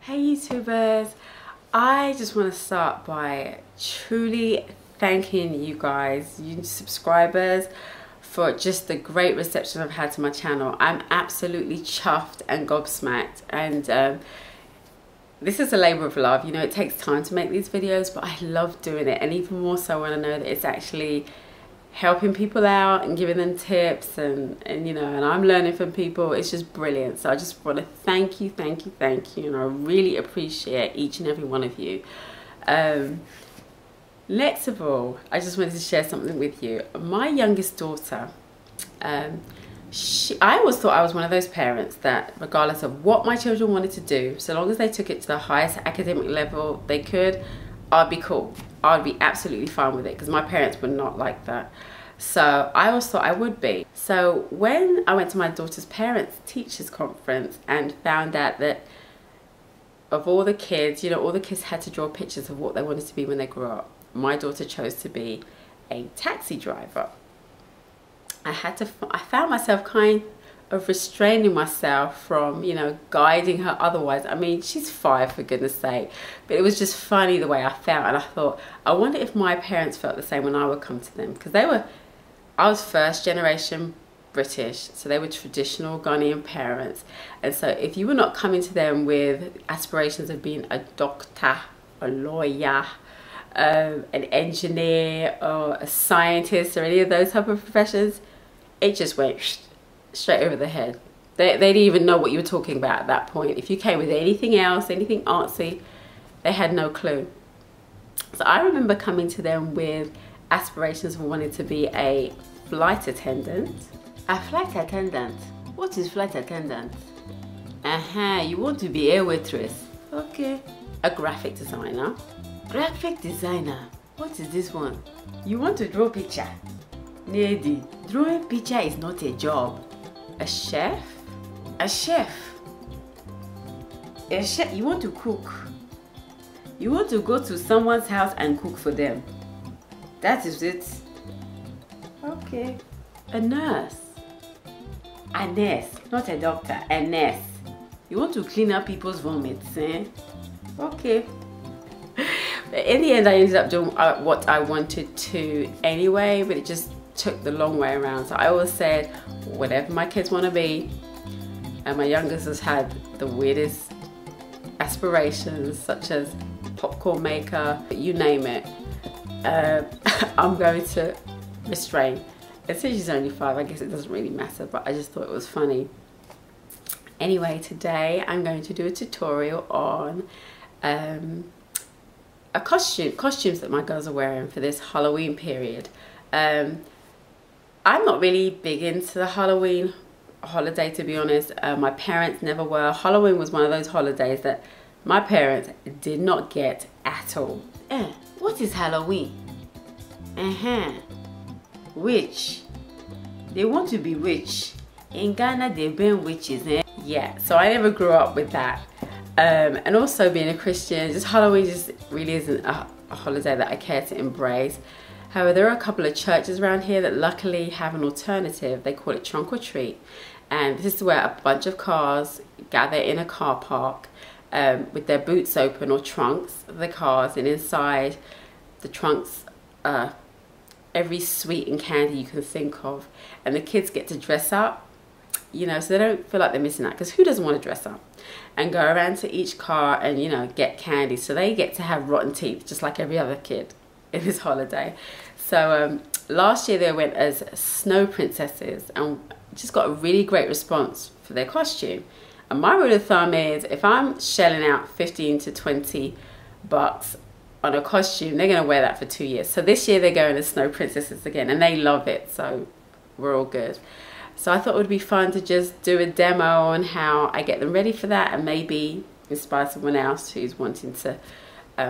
Hey YouTubers, I just want to start by truly thanking you guys, you subscribers, for just the great reception I've had to my channel. I'm absolutely chuffed and gobsmacked, and this is a labor of love. You know, it takes time to make these videos, but I love doing it, and even more so when I know that it's actually helping people out and giving them tips and you know, and I'm learning from people. It's just brilliant. So I just want to thank you, and I really appreciate each and every one of you. Next of all, I just wanted to share something with you. My youngest daughter, I always thought I was one of those parents that regardless of what my children wanted to do, so long as they took it to the highest academic level they could, I'd be cool. I'd be absolutely fine with it, because my parents were not like that. So I always thought I would be. So when I went to my daughter's parents teachers conference and found out that of all the kids, you know, all the kids had to draw pictures of what they wanted to be when they grew up, my daughter chose to be a taxi driver. I found myself kind of restraining myself from, you know, guiding her otherwise. I mean, she's 5, for goodness sake, but it was just funny the way I felt, and I thought, I wonder if my parents felt the same when I would come to them, because I was first generation British, so they were traditional Ghanaian parents, and so if you were not coming to them with aspirations of being a doctor, a lawyer, an engineer, or a scientist, or any of those type of professions, it just went straight over the head. They didn't even know what you were talking about at that point. If you came with anything else, anything artsy, they had no clue. So I remember coming to them with aspirations of wanting to be a flight attendant. A flight attendant? What is flight attendant? You want to be a waitress. Okay. A graphic designer. Graphic designer? What is this one? You want to draw picture? Lady, drawing picture is not a job. A chef? A chef? A chef? You want to cook? You want to go to someone's house and cook for them? That is it. Okay. A nurse? A nurse, not a doctor, a nurse. You want to clean up people's vomits, eh? Okay. But in the end, I ended up doing what I wanted to anyway, but it just took the long way around. So I always said, whatever my kids want to be, and my youngest has had the weirdest aspirations, such as popcorn maker, you name it. I'm going to restrain. And since she's only 5, I guess it doesn't really matter, but I just thought it was funny. Anyway, today I'm going to do a tutorial on costumes that my girls are wearing for this Halloween period. I'm not really big into the Halloween holiday, to be honest. My parents never were. Halloween was one of those holidays that my parents did not get at all. What is Halloween? Witch. They want to be witch. In Ghana, they burn witches, eh? Yeah, so I never grew up with that. And also being a Christian, just Halloween just really isn't a holiday that I care to embrace. However, there are a couple of churches around here that luckily have an alternative. They call it trunk or treat. And this is where a bunch of cars gather in a car park with their boots open, or trunks of the cars, and inside the trunks every sweet and candy you can think of. And the kids get to dress up, you know, so they don't feel like they're missing out, because who doesn't want to dress up? And go around to each car and, you know, get candy. So they get to have rotten teeth just like every other kid in this holiday. So last year they went as snow princesses and just got a really great response for their costume. And my rule of thumb is, if I'm shelling out 15 to 20 bucks on a costume, they're going to wear that for 2 years. So this year they're going as snow princesses again, and they love it, so we're all good. So I thought it would be fun to just do a demo on how I get them ready for that, and maybe inspire someone else who's wanting to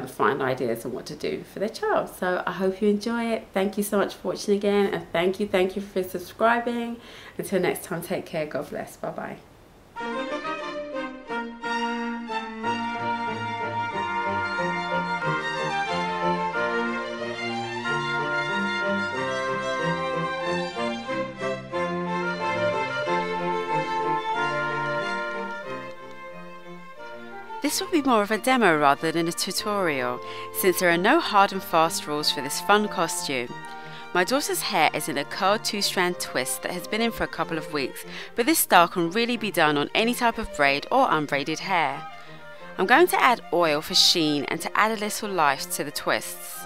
find ideas on what to do for their child. So I hope you enjoy it. Thank you so much for watching again, and thank you for subscribing. Until next time, take care. God bless. Bye bye. This will be more of a demo rather than a tutorial, since there are no hard and fast rules for this fun costume. My daughter's hair is in a curled 2-strand twist that has been in for a couple of weeks, but this style can really be done on any type of braid or unbraided hair. I'm going to add oil for sheen and to add a little life to the twists.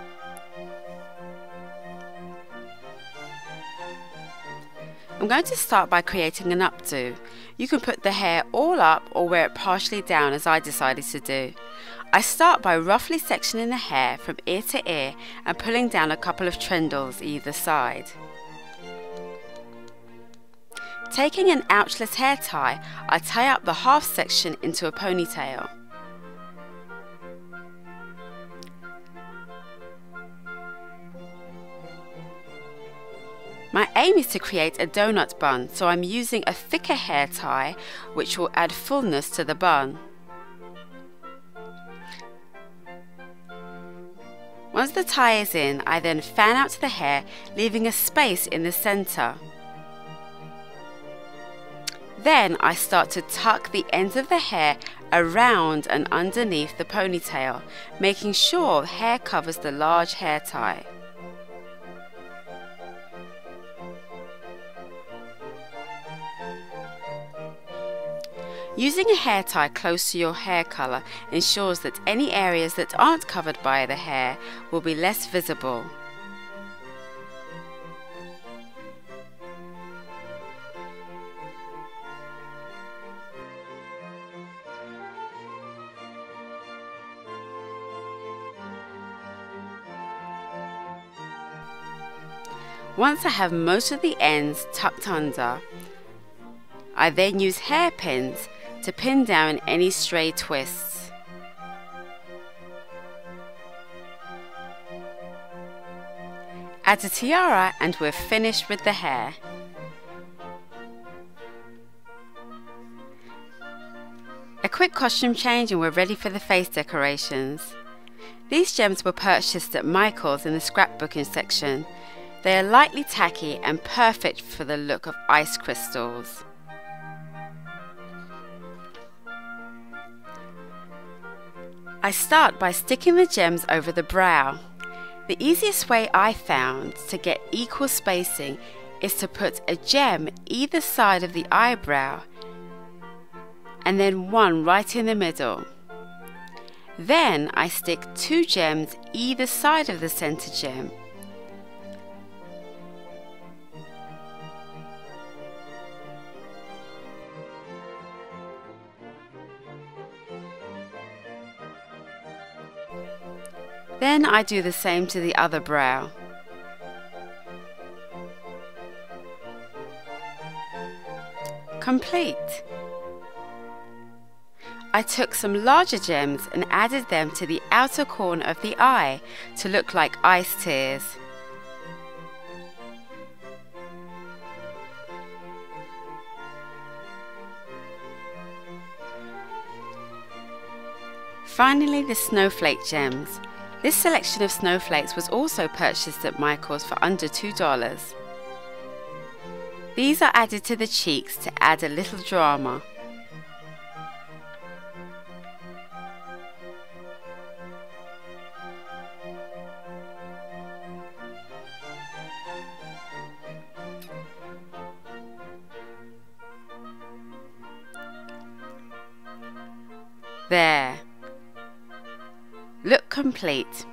I'm going to start by creating an updo. You can put the hair all up or wear it partially down as I decided to do. I start by roughly sectioning the hair from ear to ear and pulling down a couple of trendles either side. Taking an ouchless hair tie, I tie up the half section into a ponytail. My aim is to create a donut bun, so I'm using a thicker hair tie which will add fullness to the bun. Once the tie is in, I then fan out the hair, leaving a space in the center. Then I start to tuck the ends of the hair around and underneath the ponytail, making sure hair covers the large hair tie. Using a hair tie close to your hair color ensures that any areas that aren't covered by the hair will be less visible. Once I have most of the ends tucked under, I then use hairpins to pin down any stray twists. Add a tiara and we're finished with the hair. A quick costume change and we're ready for the face decorations. These gems were purchased at Michael's in the scrapbooking section. They are lightly tacky and perfect for the look of ice crystals. I start by sticking the gems over the brow. The easiest way I found to get equal spacing is to put a gem either side of the eyebrow and then one right in the middle. Then I stick 2 gems either side of the center gem. Then I do the same to the other brow. Complete. I took some larger gems and added them to the outer corner of the eye to look like ice tears. Finally, the snowflake gems. This selection of snowflakes was also purchased at Michael's for under $2. These are added to the cheeks to add a little drama. There. Look complete.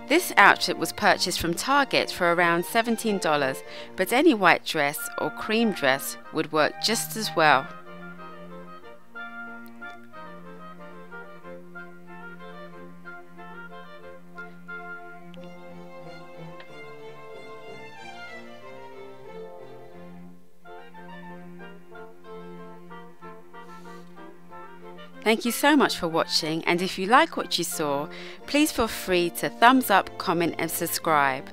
This outfit was purchased from Target for around $17, but any white dress or cream dress would work just as well. Thank you so much for watching, and if you like what you saw, please feel free to thumbs up, comment and subscribe.